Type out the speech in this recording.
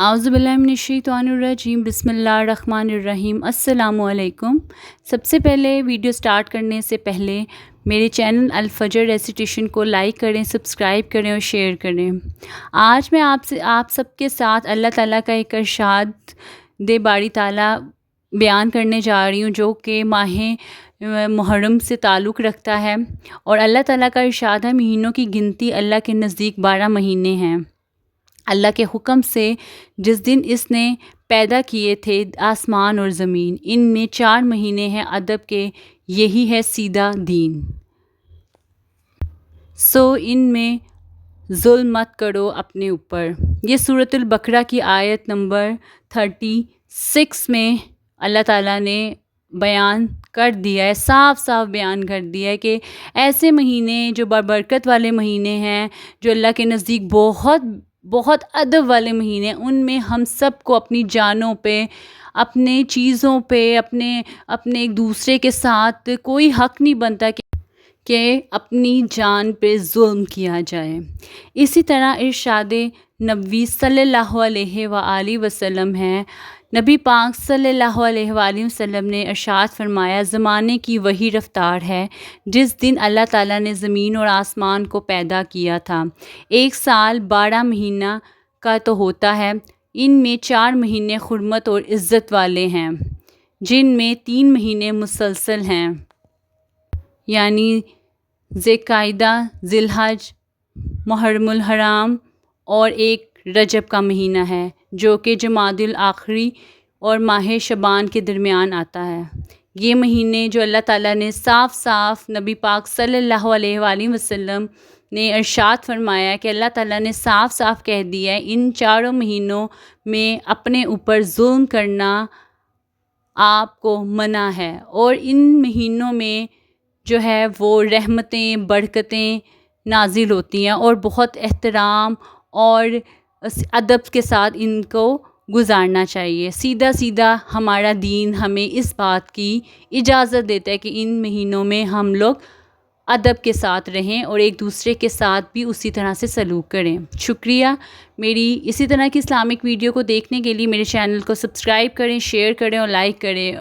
اعوذ باللہ من الشیطان الرجیم بسم اللہ الرحمن الرحیم السلام علیکم۔ سب سے پہلے ویڈیو سٹارٹ کرنے سے پہلے میرے چینل الفجر ریسیٹیشن کو لائک کریں، سبسکرائب کریں اور شیئر کریں۔ آج میں آپ سب کے ساتھ اللہ تعالیٰ کا ایک ارشاد باری تعالیٰ بیان کرنے جا رہی ہوں، جو کہ ماہ محرم سے تعلق رکھتا ہے۔ اور اللہ تعالیٰ کا ارشاد ہے، مہینوں کی گنتی اللہ کے نزدیک 12 مہینے ہیں۔ اللہ کے حکم سے جس دن اس نے پیدا کیے تھے آسمان اور زمین، ان میں 4 مہینے ہیں ادب کے، یہی ہے سیدھا دین۔ سو ان میں ظلم مت کرو اپنے اوپر۔ یہ سورۃ البقرہ کی آیت نمبر 36 میں اللہ تعالیٰ نے بیان کر دیا ہے، صاف صاف بیان کر دیا ہے کہ ایسے مہینے جو بابرکت والے مہینے ہیں، جو اللہ کے نزدیک بہت ادب والے مہینے ہیں، ان میں ہم سب کو اپنی جانوں پہ، اپنے چیزوں پہ، اپنے ایک دوسرے کے ساتھ کوئی حق نہیں بنتا کہ اپنی جان پہ ظلم کیا جائے۔ اسی طرح ارشاد نبوی صلی اللہ علیہ وآلہ وسلم ہے، نبی پاک صلی اللہ علیہ وآلہ وسلم نے ارشاد فرمایا، زمانے کی وہی رفتار ہے جس دن اللہ تعالیٰ نے زمین اور آسمان کو پیدا کیا تھا۔ ایک سال 12 مہینہ کا تو ہوتا ہے، ان میں 4 مہینے حرمت اور عزت والے ہیں، جن میں 3 مہینے مسلسل ہیں، یعنی ذوالقعدہ، ذی الحج، محرم الحرام اور ایک رجب کا مہینہ ہے، جو کہ جمادی الاخری اور ماہ شعبان کے درمیان آتا ہے۔ یہ مہینے جو اللہ تعالیٰ نے صاف نبی پاک صلی اللہ علیہ وآلہ وسلم نے ارشاد فرمایا کہ اللہ تعالیٰ نے صاف کہہ دیا ہے، ان 4 مہینوں میں اپنے اوپر ظلم کرنا آپ کو منع ہے، اور ان مہینوں میں جو ہے وہ رحمتیں، برکتیں نازل ہوتی ہیں، اور بہت احترام اور ادب کے ساتھ ان کو گزارنا چاہیے۔ سیدھا ہمارا دین ہمیں اس بات کی اجازت دیتا ہے کہ ان مہینوں میں ہم لوگ ادب کے ساتھ رہیں اور ایک دوسرے کے ساتھ بھی اسی طرح سے سلوک کریں۔ شکریہ۔ میری اسی طرح کی اسلامک ویڈیو کو دیکھنے کے لیے میرے چینل کو سبسکرائب کریں، شیئر کریں اور لائک کریں۔